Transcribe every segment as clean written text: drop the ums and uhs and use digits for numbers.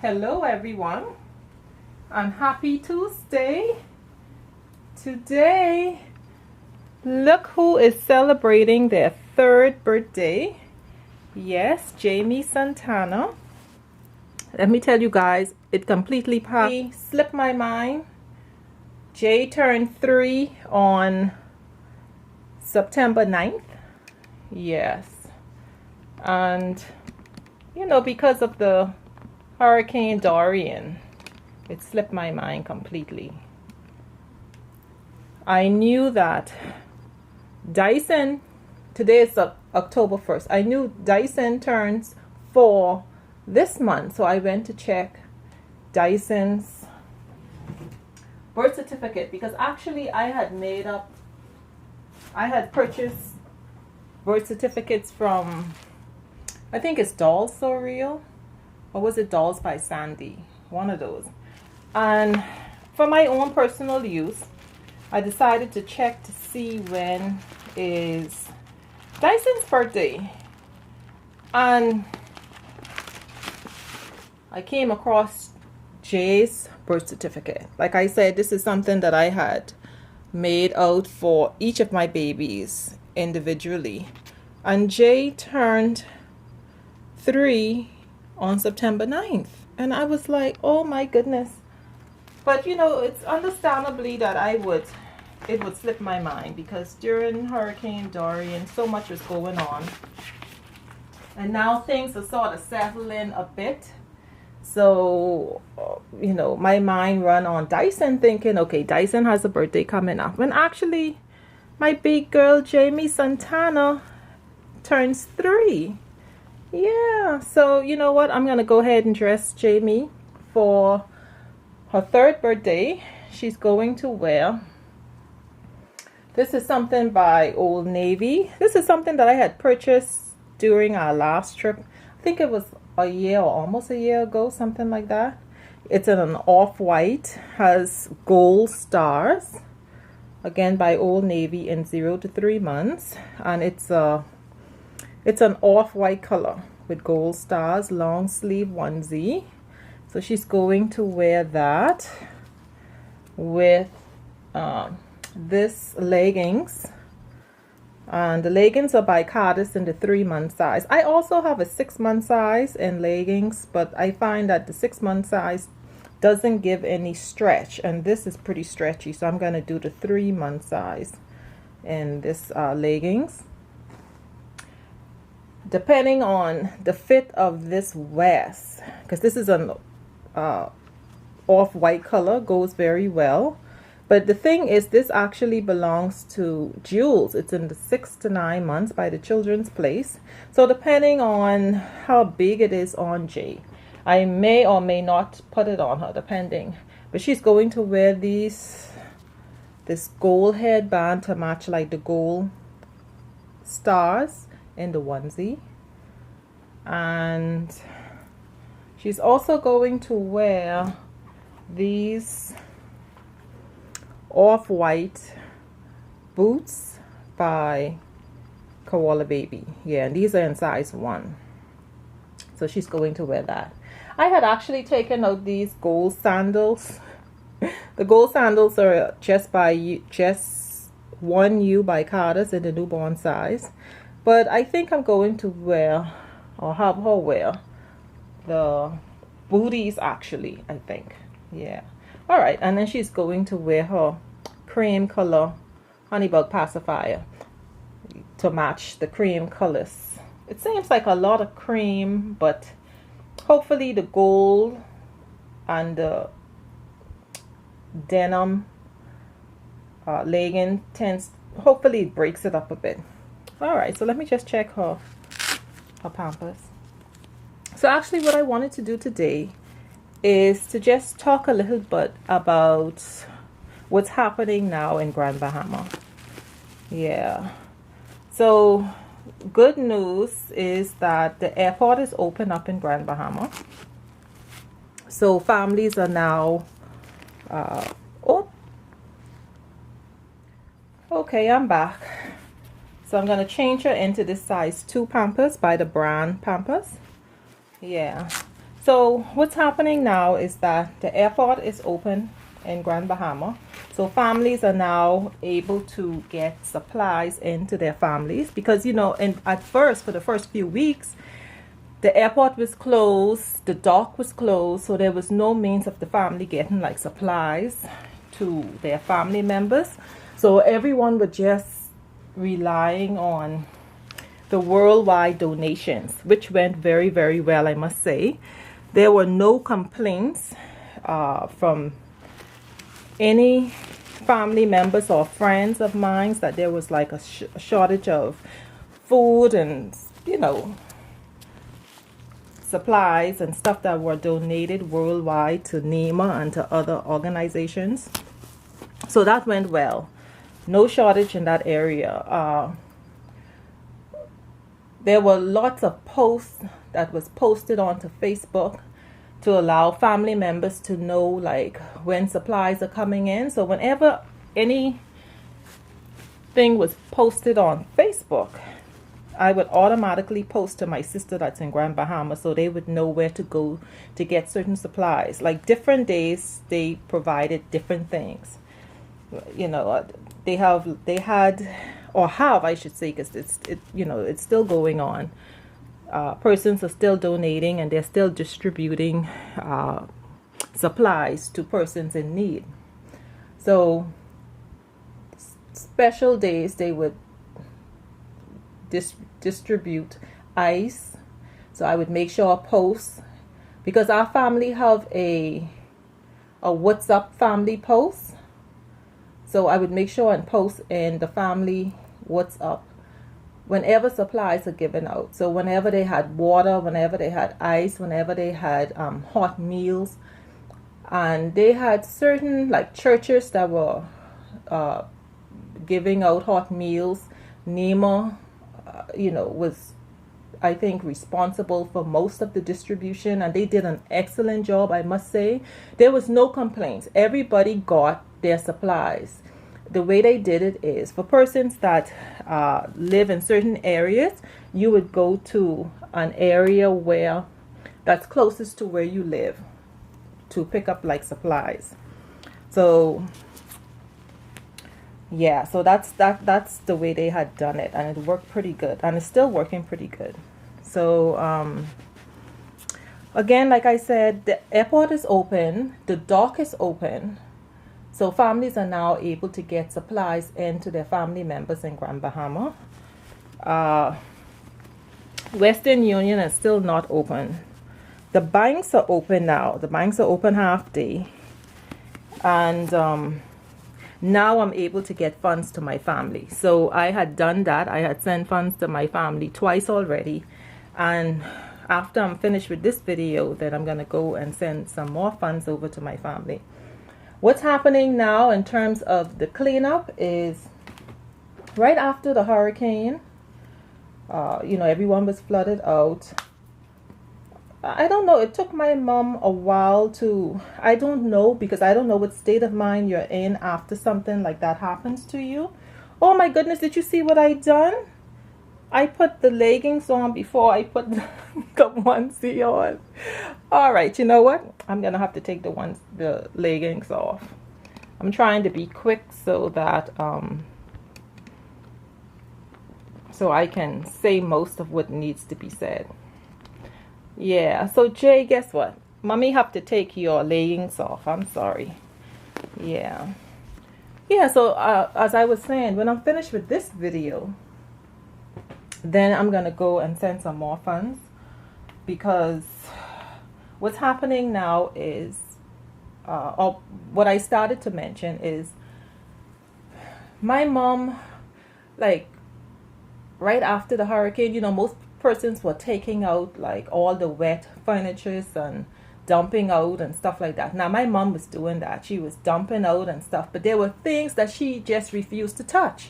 Hello everyone, and happy Tuesday. Today, look who is celebrating their third birthday. Yes, Jamie Santana. Let me tell you guys, it completely slipped my mind. Jay turned 3 on September 9th. Yes. And, you know, because of the Hurricane Dorian, it slipped my mind completely. I knew that Dyson, today is October 1st. I knew Dyson turns 4 this month, so I went to check Dyson's birth certificate because actually I had purchased birth certificates from, I think it's Dolls So Real, or was it Dolls by Sandy? One of those. And for my own personal use, I decided to check to see when is Dyson's birthday. And I came across Jay's birth certificate. Like I said, this is something that I had made out for each of my babies individually. And Jay turned 3 on September 9th. And I was like, oh my goodness. But you know, it's understandably that it would slip my mind because during Hurricane Dorian, so much was going on. And now things are sort of settling a bit. So, you know, my mind run on Dyson thinking, okay, Dyson has a birthday coming up. When actually, my big girl, Jamie Santana, turns 3. Yeah, so you know what? I'm going to go ahead and dress Jamie for her 3rd birthday. She's going to wear, this is something by Old Navy. This is something that I had purchased during our last trip. I think it was a year or almost a year ago, something like that. It's in an off-white, has gold stars. Again, by Old Navy in 0 to 3 months. And it's an off-white color with gold stars, long sleeve onesie. So she's going to wear that with this leggings. And the leggings are by Cardis in the 3-month size. I also have a 6-month size in leggings, but I find that the 6-month size doesn't give any stretch. And this is pretty stretchy, so I'm going to do the 3-month size in this leggings. Depending on the fit of this vest, because this is an off-white color, goes very well. But the thing is, this actually belongs to Jules. It's in the 6 to 9 months by the Children's Place. So depending on how big it is on Jay, I may or may not put it on her, depending. But she's going to wear this gold headband to match like the gold stars in the onesie. And she's also going to wear these off-white boots by Koala Baby. Yeah, and these are in size 1. So she's going to wear that. I had actually taken out these gold sandals. The gold sandals are just 1U by Cardis in the newborn size. But I think I'm going to wear, or have her wear, the booties actually, I think. Yeah. Alright, and then she's going to wear her cream color honeybug pacifier to match the cream colors. It seems like a lot of cream, but hopefully the gold and the denim legging hopefully it breaks it up a bit. Alright, so let me just check her Pampers. So actually what I wanted to do today is to just talk a little bit about what's happening now in Grand Bahama. Yeah. So good news is that the airport is open up in Grand Bahama. So families are now okay, I'm back. So I'm going to change her into this size 2 Pampers by the brand Pampers. Yeah. So So what's happening now is that the airport is open in Grand Bahama. So families are now able to get supplies into their families because, you know, and at first, for the first few weeks, the airport was closed, the dock was closed, so there was no means of the family getting like supplies to their family members. So everyone was just relying on the worldwide donations, which went very, very well, I must say. There were no complaints from any family members or friends of mine that there was like a shortage of food and, you know, supplies and stuff that were donated worldwide to NEMA and to other organizations. So that went well. No shortage in that area. There were lots of posts that was posted onto Facebook to allow family members to know like when supplies are coming in. So whenever anything was posted on Facebook, I would automatically post to my sister that's in Grand Bahama so they would know where to go to get certain supplies. Like different days they provided different things. You know, they had or have, I should say, because it's still going on. Persons are still donating and they're still distributing supplies to persons in need. So special days they would distribute ice. So I would make sure I post, because our family have a WhatsApp family post. So I would make sure and post in the family WhatsApp whenever supplies are given out. So whenever they had water, whenever they had ice, whenever they had hot meals, and they had certain like churches that were giving out hot meals. NEMA, was, I think, responsible for most of the distribution, and they did an excellent job, I must say. There was no complaints. Everybody got their supplies. The way they did it is for persons that live in certain areas, you would go to an area where that's closest to where you live to pick up like supplies. So yeah, so that's the way they had done it, and it worked pretty good, and it's still working pretty good. So again, like I said, the airport is open, the dock is open. So families are now able to get supplies into their family members in Grand Bahama. Western Union is still not open. The banks are open now. The banks are open half day. And now I'm able to get funds to my family. So I had done that. I had sent funds to my family twice already. And after I'm finished with this video, then I'm going to go and send some more funds over to my family. What's happening now in terms of the cleanup is right after the hurricane, everyone was flooded out. I don't know, it took my mom a while to, I don't know, because I don't know what state of mind you're in after something like that happens to you. Oh my goodness, did you see what I done? I put the leggings on before I put the onesie on. All right, you know what? I'm gonna have to take the leggings off. I'm trying to be quick so that so I can say most of what needs to be said. Yeah, so Jay, guess what? Mommy have to take your leggings off. I'm sorry. Yeah. So as I was saying, when I'm finished with this video, then I'm gonna go and send some more funds, because what's happening now is, or what I started to mention is, my mom, like right after the hurricane, most persons were taking out like all the wet furniture and dumping out and stuff like that. Now my mom was doing that. She was dumping out and stuff, but there were things that she just refused to touch.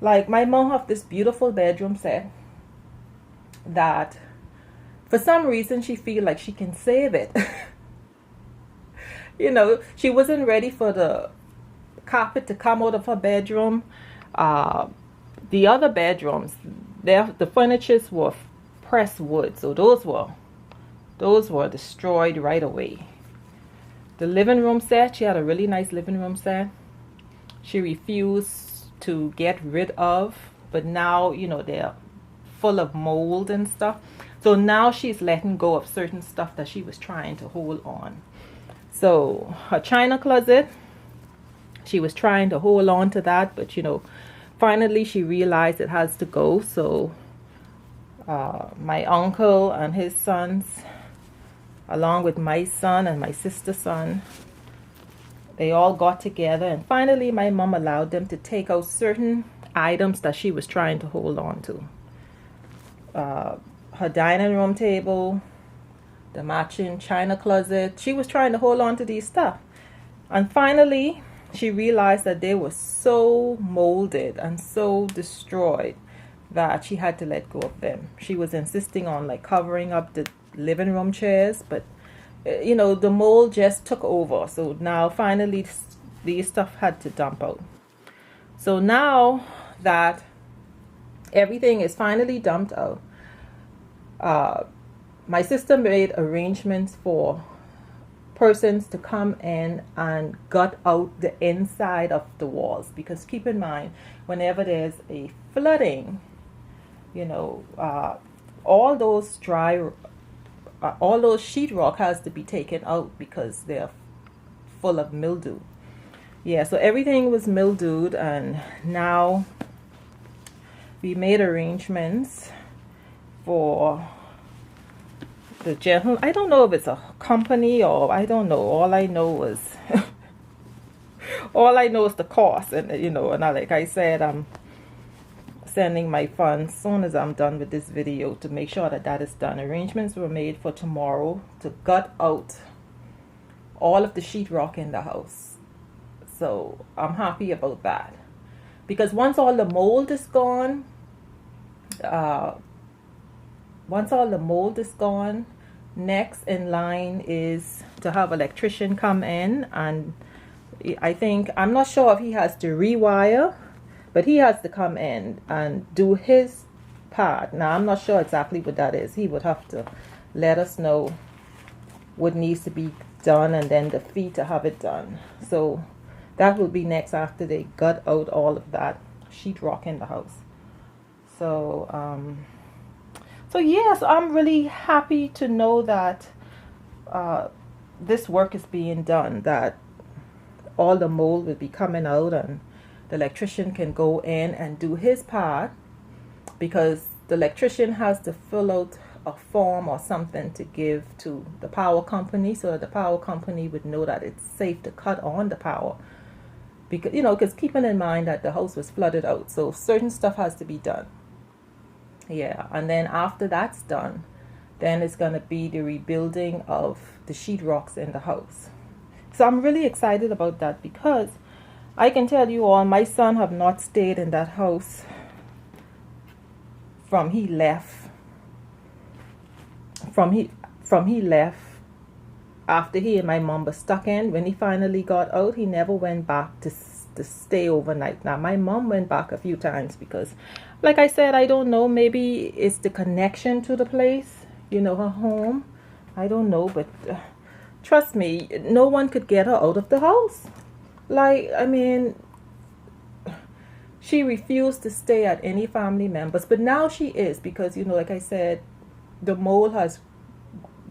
Like my mom have this beautiful bedroom set that for some reason she feel like she can save it. She wasn't ready for the carpet to come out of her bedroom. The other bedrooms, the furnitures were pressed wood, so those those were destroyed right away. The living room set, she had a really nice living room set. She refused to get rid of, but now, you know, they're full of mold and stuff. So now she's letting go of certain stuff that she was trying to hold on. So her china closet, she was trying to hold on to that, but you know, finally she realized it has to go. So my uncle and his sons, along with my son and my sister's son, they all got together, and finally my mom allowed them to take out certain items that she was trying to hold on to. Her dining room table, the matching china closet. She was trying to hold on to these stuff. And finally, she realized that they were so molded and so destroyed that she had to let go of them. She was insisting on like covering up the living room chairs, but you know, the mold just took over. So now finally these stuff had to dump out. So now that everything is finally dumped out, my sister made arrangements for persons to come in and gut out the inside of the walls, because keep in mind, whenever there's a flooding, you know, all those sheetrock has to be taken out because they're full of mildew. Yeah, so everything was mildewed, and now we made arrangements for the gentleman. I don't know if it's a company or I don't know. All I know is all I know is the cost, and you know, and like I said, I'm sending my funds as soon as I'm done with this video to make sure that that is done. Arrangements were made for tomorrow to gut out all of the sheetrock in the house. So I'm happy about that, because once all the mold is gone, next in line is to have an electrician come in, and I'm not sure if he has to rewire, but he has to come in and do his part. Now I'm not sure exactly what that is. He would have to let us know what needs to be done and then the fee to have it done. So that will be next after they gut out all of that sheetrock in the house. So so yes, I'm really happy to know that this work is being done, that all the mold will be coming out and the electrician can go in and do his part, because the electrician has to fill out a form or something to give to the power company, so that the power company would know that it's safe to cut on the power. Because, you know, because keeping in mind that the house was flooded out, so certain stuff has to be done. Yeah, and then after that's done, then it's going to be the rebuilding of the sheetrocks in the house. So I'm really excited about that, because I can tell you all, my son have not stayed in that house from he left. From he left after he and my mom were stuck in. When he finally got out, he never went back to stay overnight. Now my mom went back a few times because, like I said, I don't know, maybe it's the connection to the place, you know, her home. I don't know, but trust me, no one could get her out of the house. Like, I mean, she refused to stay at any family members, but now she is, because, you know, like I said, the mold has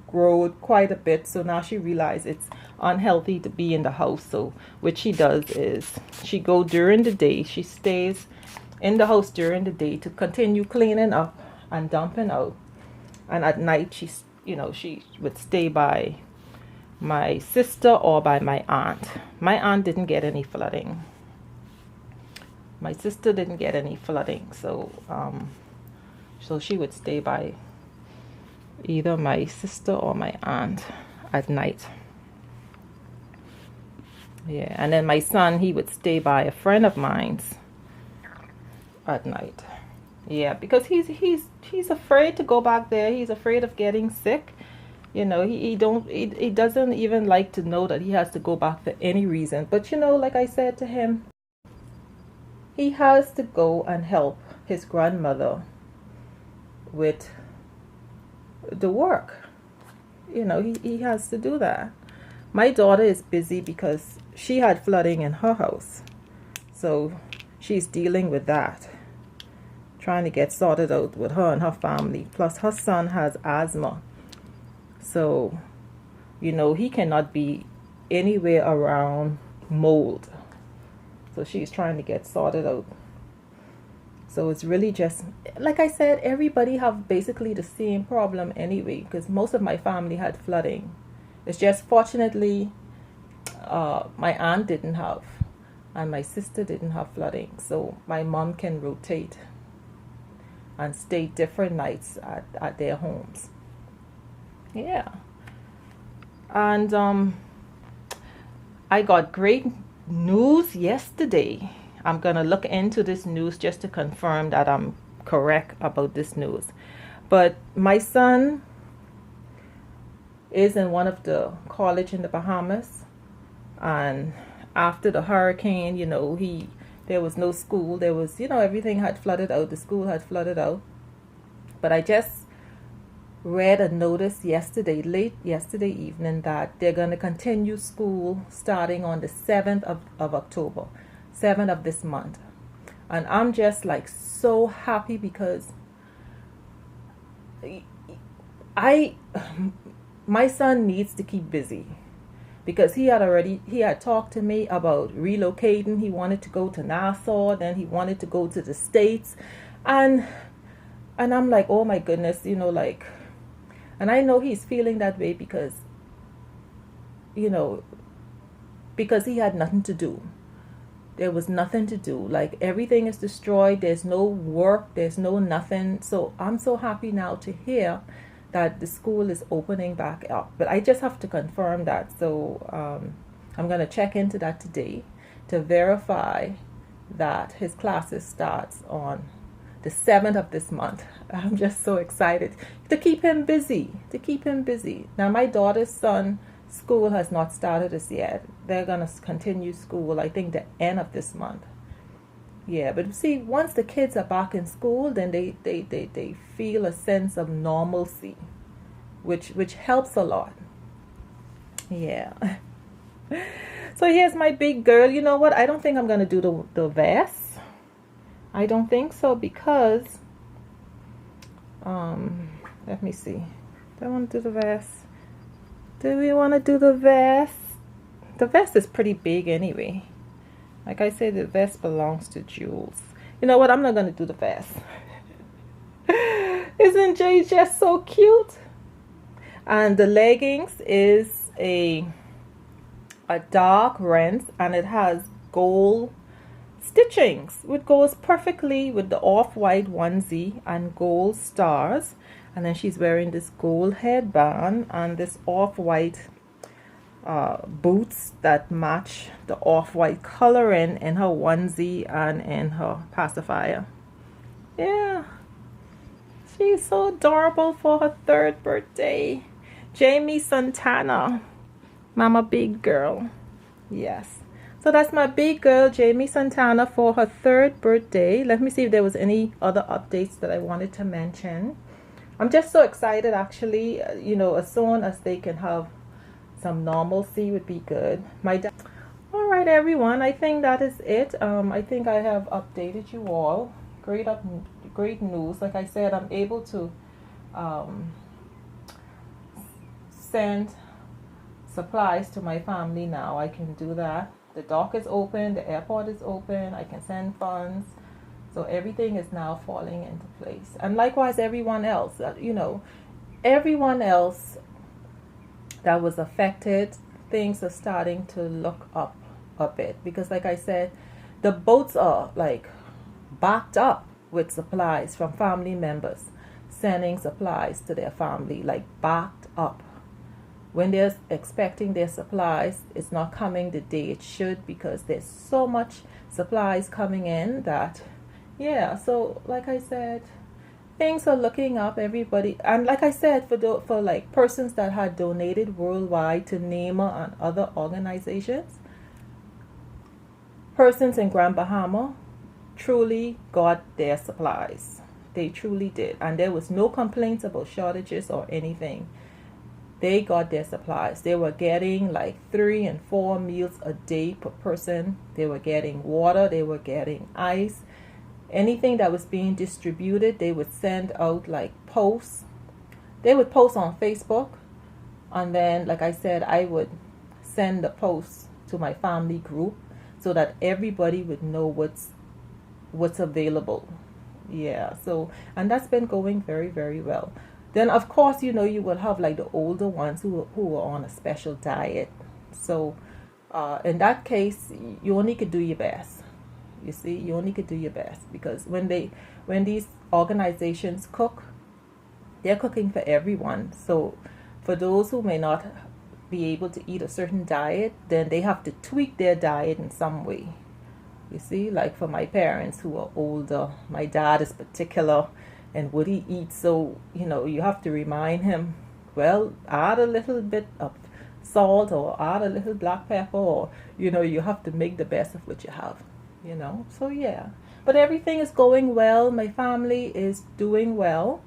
grown quite a bit, so now she realizes it's unhealthy to be in the house. So what she does is she go during the day, she stays in the house during the day to continue cleaning up and dumping out, and at night she's, you know, she would stay by my sister or by my aunt. My aunt didn't get any flooding. My sister didn't get any flooding, so so she would stay by either my sister or my aunt at night. Yeah, and then my son, he would stay by a friend of mine's at night. Yeah, because he's afraid to go back there. He's afraid of getting sick. You know, he doesn't even like to know that he has to go back for any reason. But you know, like I said to him, he has to go and help his grandmother with the work. he has to do that. My daughter is busy because she had flooding in her house. So she's dealing with that, trying to get sorted out with her and her family. Plus her son has asthma. So, he cannot be anywhere around mold. So she's trying to get sorted out. So it's really just, like I said, everybody have basically the same problem anyway, because most of my family had flooding. It's just fortunately, my aunt didn't have, and my sister didn't have flooding. So my mom can rotate and stay different nights at their homes. Yeah. And I got great news yesterday. I'm going to look into this news just to confirm that I'm correct about this news. But my son is in one of the college in the Bahamas. And after the hurricane, there was no school. There was, everything had flooded out. The school had flooded out. But I just read a notice late yesterday evening, that they're going to continue school starting on the 7th of October. 7th of this month. And I'm just like so happy because my son needs to keep busy, because he had talked to me about relocating. He wanted to go to Nassau, then he wanted to go to the States, and I'm like, oh my goodness, and I know he's feeling that way because he had nothing to do. There was nothing to do. Like, everything is destroyed. There's no work. There's no nothing. So I'm so happy now to hear that the school is opening back up. But I just have to confirm that. So I'm going to check into that today to verify that his classes starts on the 7th of this month. I'm just so excited to keep him busy. Now, my daughter's son, school has not started as yet. They're going to continue school, I think, the end of this month. Yeah, but see, once the kids are back in school, then they feel a sense of normalcy, which helps a lot. Yeah. So here's my big girl. You know what? I don't think I'm going to do the vest. I don't think so, because let me see. Do I want to do the vest? Do we want to do the vest? The vest is pretty big anyway. Like I said, the vest belongs to Jules. You know what? I'm not going to do the vest. Isn't Jay just so cute? And the leggings is a dark rent, and it has gold stitchings, which goes perfectly with the off-white onesie and gold stars. And then she's wearing this gold headband and this off-white boots that match the off-white coloring in her onesie and in her pacifier. Yeah, she's so adorable for her 3rd birthday. Jamie Santana, mama big girl. Yes, so that's my big girl Jamie Santana for her 3rd birthday. Let me see if there was any other updates that I wanted to mention. I'm just so excited, actually. As soon as they can have some normalcy would be good. All right, everyone, I think that is it. I think I have updated you all. Great news. Like I said, I'm able to send supplies to my family now. I can do that. The dock is open, the airport is open, I can send funds. So everything is now falling into place. And likewise, everyone else, everyone else that was affected, things are starting to look up a bit. Because like I said, the boats are like backed up with supplies from family members, sending supplies to their family, like backed up. When they're expecting their supplies, it's not coming the day it should, because there's so much supplies coming in that, yeah. So like I said, things are looking up, everybody. And like I said, for like persons that had donated worldwide to NEMA and other organizations, persons in Grand Bahama truly got their supplies. They truly did. And there was no complaints about shortages or anything. they got their supplies. They were getting like 3 and 4 meals a day per person. They were getting water, they were getting ice. Anything that was being distributed, they would send out like posts. They would post on Facebook, and then, like I said, I would send the posts to my family group so that everybody would know what's available. Yeah, so, and that's been going very, very well. Then of course, you know, you will have like the older ones who are on a special diet. So in that case, you only could do your best. You see, you only could do your best, because when these organizations cook, they're cooking for everyone. So for those who may not be able to eat a certain diet, then they have to tweak their diet in some way. You see, like for my parents who are older, my dad is particular and what he eats. So, you know, you have to remind him, well, add a little bit of salt or add a little black pepper, or, you know, you have to make the best of what you have, you know. So, yeah. But everything is going well. My family is doing well.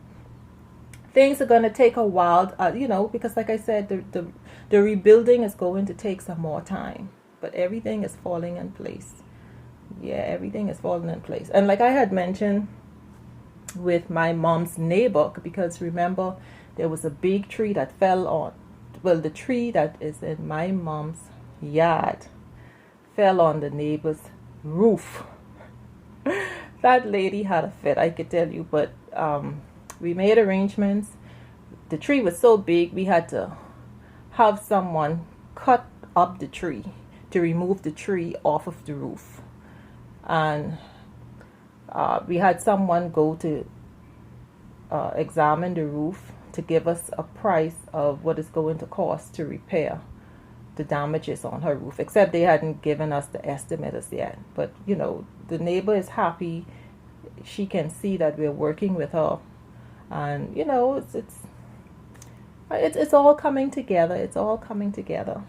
Things are going to take a while, you know, because like I said, the rebuilding is going to take some more time. But everything is falling in place. Yeah, everything is falling in place. And like I had mentioned with my mom's neighbor, because remember, there was a big tree that fell on, well, the tree that is in my mom's yard fell on the neighbor's roof. That lady had a fit, I could tell you. But we made arrangements. The tree was so big, we had to have someone cut up the tree to remove the tree off of the roof. And we had someone go to examine the roof to give us a price of what it's going to cost to repair the damages on her roof, except they hadn't given us the estimate as yet. But you know, the neighbor is happy. She can see that we're working with her, and you know, it's all coming together. It's all coming together.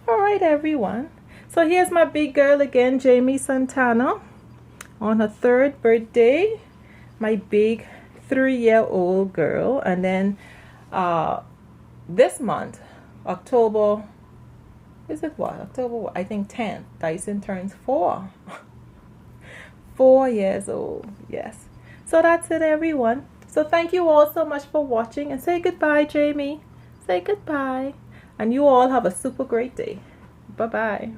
All right, everyone. So here's my big girl again, Jamie Santana, on her 3rd birthday. My big 3-year-old girl. And then this month, October, is it what? October, I think 10th, Dyson turns 4. 4 years old, yes. So that's it, everyone. So thank you all so much for watching. And say goodbye, Jamie. Say goodbye. And you all have a super great day. Bye-bye.